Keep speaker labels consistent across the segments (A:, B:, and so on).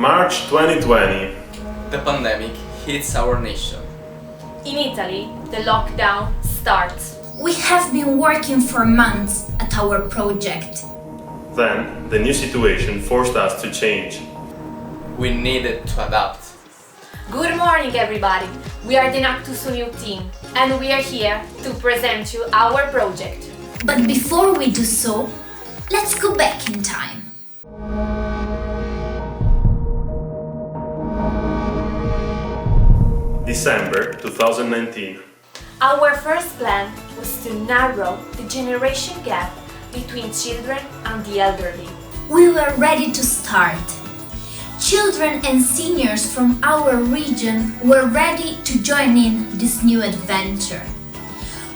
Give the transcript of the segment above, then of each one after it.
A: March 2020.
B: The pandemic hits our nation.
C: In Italy, the lockdown starts.
D: We have been working for months at our project.
A: Then, the new situation forced us to change.
B: We needed to adapt.
C: Good morning, everybody. We are the Enactus Uniud team, and we are here to present you our project.
D: But before we do so, let's go back in time.
A: December 2019.
C: Our first plan was to narrow the generation gap between children and the elderly.
D: We were ready to start. Children and seniors from our region were ready to join in this new adventure.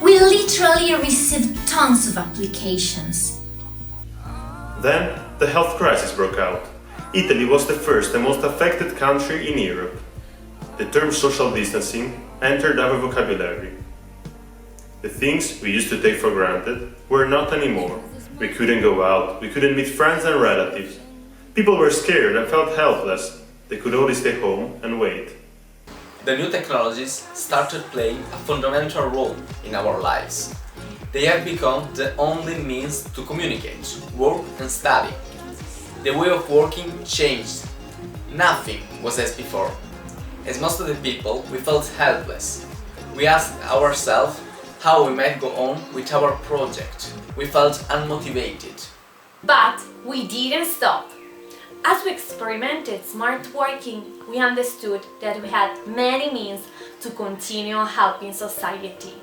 D: We literally received tons of applications.
A: Then, the health crisis broke out. Italy was the first and most affected country in Europe. The term social distancing entered our vocabulary. The things we used to take for granted were not anymore. We couldn't go out, we couldn't meet friends and relatives. People were scared and felt helpless. They could only stay home and wait.
B: The new technologies started playing a fundamental role in our lives. They have become the only means to communicate, work and study. The way of working changed. Nothing was as before. As most of the people, we felt helpless. We asked ourselves how we might go on with our project. We felt unmotivated.
C: But we didn't stop. As we experimented smart working, we understood that we had many means to continue helping society.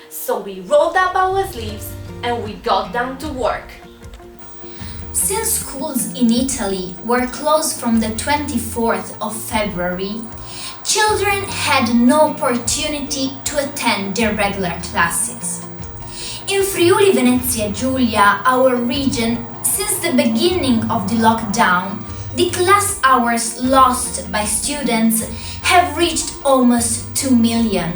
C: So we rolled up our sleeves and we got down to work.
D: Since schools in Italy were closed from the 24th of February, children had no opportunity to attend their regular classes. In Friuli Venezia Giulia, our region, since the beginning of the lockdown, the class hours lost by students have reached almost 2 million.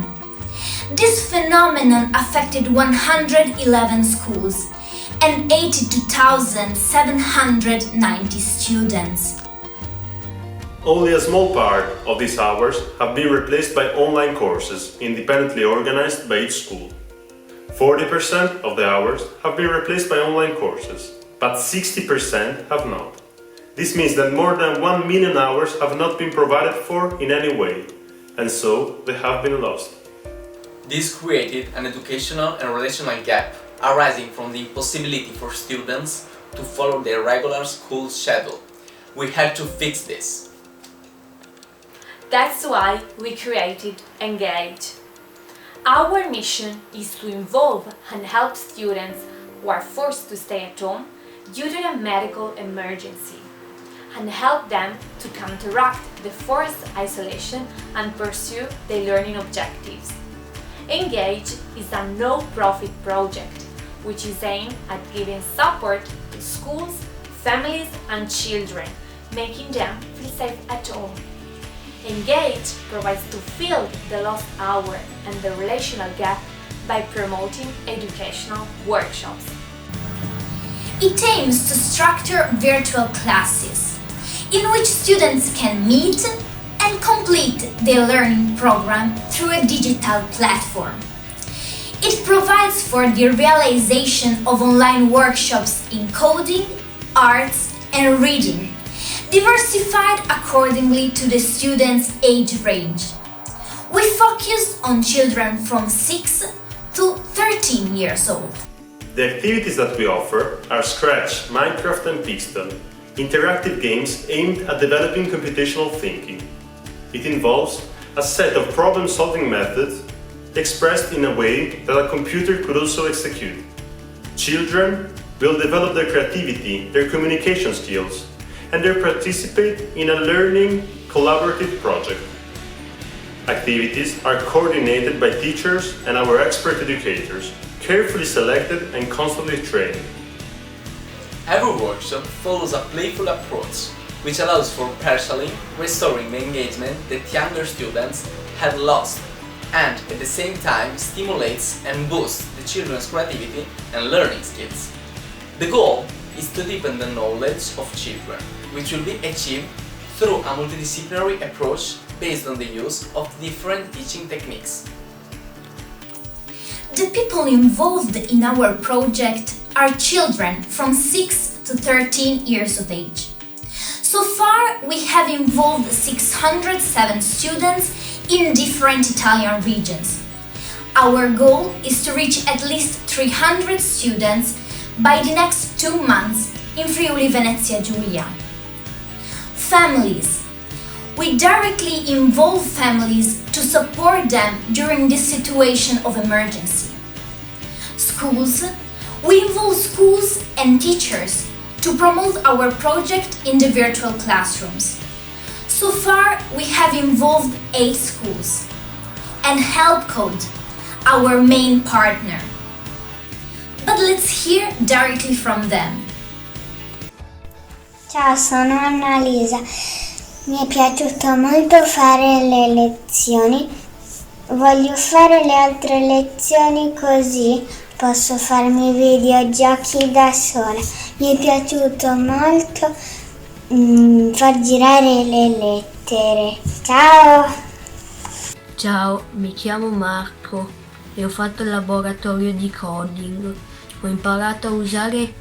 D: This phenomenon affected 111 schools and 82,790 students.
A: Only a small part of these hours have been replaced by online courses independently organized by each school. 40% of the hours have been replaced by online courses, but 60% have not. This means that more than 1 million hours have not been provided for in any way, and so they have been lost.
B: This created an educational and relational gap arising from the impossibility for students to follow their regular school schedule. We had to fix this.
C: That's why we created Engage. Our mission is to involve and help students who are forced to stay at home due to a medical emergency, and help them to counteract the forced isolation and pursue their learning objectives. Engage is a no-profit project which is aimed at giving support to schools, families and children, making them feel safe at home. Engage provides to fill the lost hour and the relational gap by promoting educational workshops.
D: It aims to structure virtual classes in which students can meet and complete their learning program through a digital platform. It provides for the realization of online workshops in coding, arts and reading, diversified accordingly to the students' age range. We focus on children from 6 to 13 years old.
A: The activities that we offer are Scratch, Minecraft and Pixel, interactive games aimed at developing computational thinking. It involves a set of problem-solving methods expressed in a way that a computer could also execute. Children will develop their creativity, their communication skills, and they participate in a learning collaborative project. Activities are coordinated by teachers and our expert educators, carefully selected and constantly trained.
B: Every workshop follows a playful approach, which allows for partially restoring the engagement that younger students had lost, and at the same time stimulates and boosts the children's creativity and learning skills. The goal is to deepen the knowledge of children, which will be achieved through a multidisciplinary approach based on the use of different teaching techniques.
D: The people involved in our project are children from 6 to 13 years of age. So far, we have involved 607 students in different Italian regions. Our goal is to reach at least 300 students by the next 2 months in Friuli Venezia Giulia. Families. We directly involve families to support them during this situation of emergency. Schools. We involve schools and teachers to promote our project in the virtual classrooms. So far, we have involved 8 schools. And Help Code, our main partner. But let's hear directly from them.
E: Ciao, sono Annalisa. Mi è piaciuto molto fare le lezioni. Voglio fare le altre lezioni così posso farmi videogiochi da sola. Mi è piaciuto molto far girare le lettere. Ciao!
F: Ciao, mi chiamo Marco e ho fatto il laboratorio di coding. Ho imparato a usare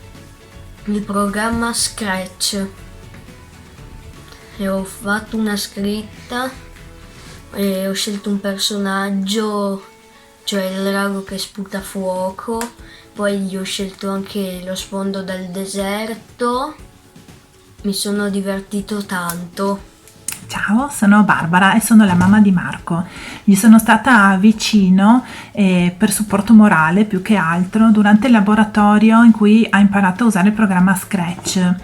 F: il programma Scratch e ho fatto una scritta e ho scelto un personaggio, cioè il drago che sputa fuoco, poi gli ho scelto anche lo sfondo del deserto. Mi sono divertito tanto.
G: Ciao, sono Barbara e sono la mamma di Marco. Gli sono stata vicino per supporto morale più che altro durante il laboratorio in cui ha imparato a usare il programma Scratch.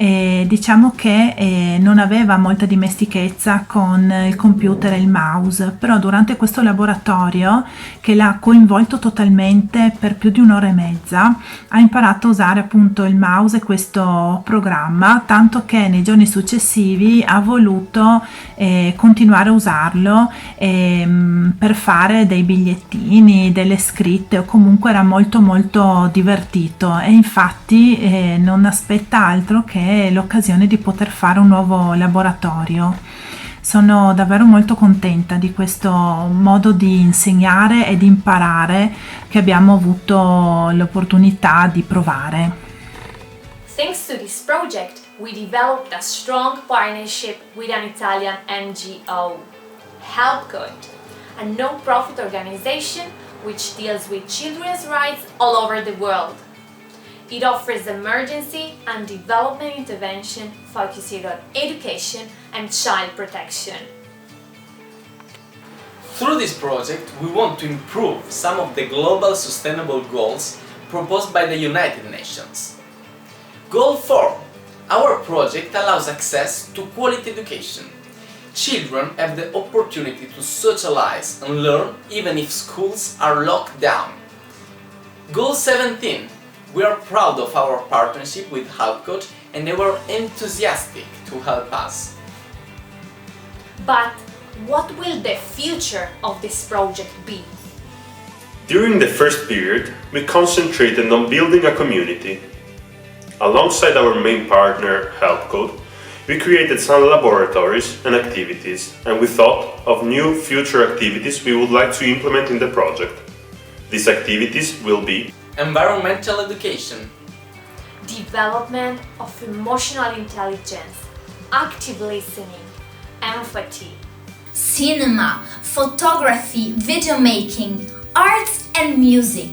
G: Diciamo che non aveva molta dimestichezza con il computer e il mouse, però durante questo laboratorio, che l'ha coinvolto totalmente per più di 1 ora e mezza, ha imparato a usare appunto il mouse e questo programma, tanto che nei giorni successivi ha voluto continuare a usarlo per fare dei bigliettini, delle scritte, o comunque era molto molto divertito e infatti non aspetta altro che l'occasione di poter fare un nuovo laboratorio. Sono davvero molto contenta di questo modo di insegnare e di imparare che abbiamo avuto l'opportunità di provare.
C: Thanks to this project, we developed a strong partnership with an Italian NGO, Help Code, a non-profit organization which deals with children's rights all over the world. It offers emergency and development intervention focusing on education and child protection.
B: Through this project, we want to improve some of the global sustainable goals proposed by the United Nations. Goal 4. Our project allows access to quality education. Children have the opportunity to socialize and learn even if schools are locked down. Goal 17. We are proud of our partnership with Help Code and they were enthusiastic to help us.
C: But what will the future of this project be?
A: During the first period, we concentrated on building a community. Alongside our main partner, Help Code, we created some laboratories and activities, and we thought of new future activities we would like to implement in the project. These activities will be
B: environmental education,
C: Development of emotional intelligence, active listening, empathy,
D: Cinema, photography, video making, arts and music.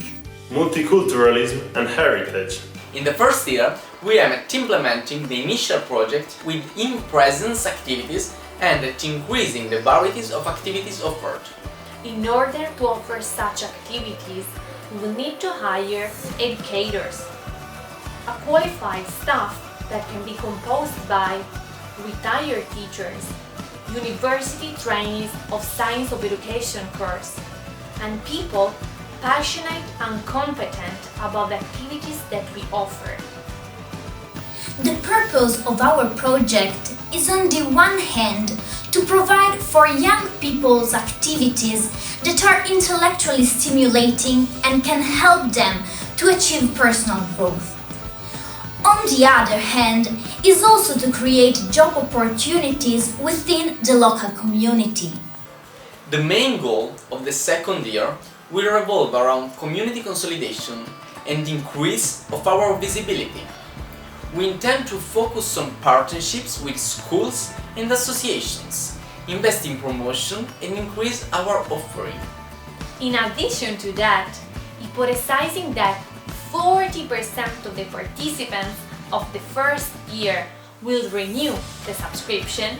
A: multiculturalism and heritage.
B: In the first year, we are implementing the initial project with in-presence activities and at increasing the varieties of activities offered.
C: In order to offer such activities, we will need to hire educators, a qualified staff that can be composed by retired teachers, university trainees of science of education course, and people passionate and competent about the activities that we offer.
D: The purpose of our project is on the one hand to provide for young people's activities that are intellectually stimulating and can help them to achieve personal growth. On the other hand, is also to create job opportunities within the local community.
B: The main goal of the second year will revolve around community consolidation and increase of our visibility. We intend to focus on partnerships with schools and associations, invest in promotion and increase our offering.
C: In addition to that, hypothesizing that 40% of the participants of the first year will renew the subscription,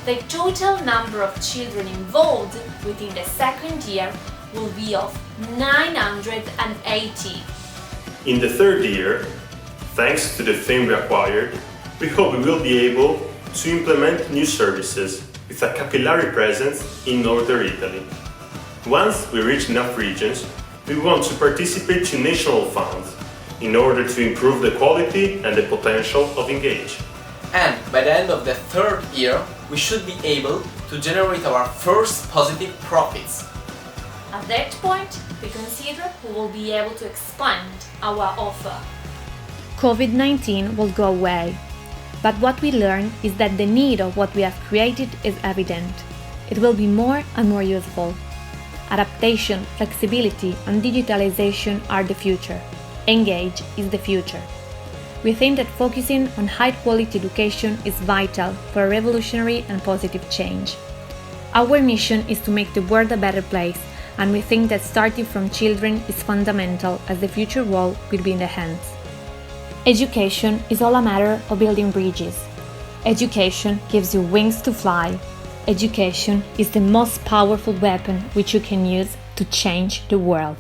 C: the total number of children involved within the second year will be of 980.
A: In the third year, thanks to the fame we acquired, we hope we will be able to implement new services with a capillary presence in northern Italy. Once we reach enough regions, we want to participate to national funds in order to improve the quality and the potential of Engage.
B: And by the end of the third year, we should be able to generate our first positive profits.
C: At that point, we consider we will be able to expand our offer. COVID-19 will go away, but what we learn is that the need of what we have created is evident. It will be more and more useful. Adaptation, flexibility, and digitalization are the future. Engage is the future. We think that focusing on high-quality education is vital for a revolutionary and positive change. Our mission is to make the world a better place, and we think that starting from children is fundamental, as the future world will be in their hands. Education is all a matter of building bridges. Education gives you wings to fly. Education is the most powerful weapon which you can use to change the world.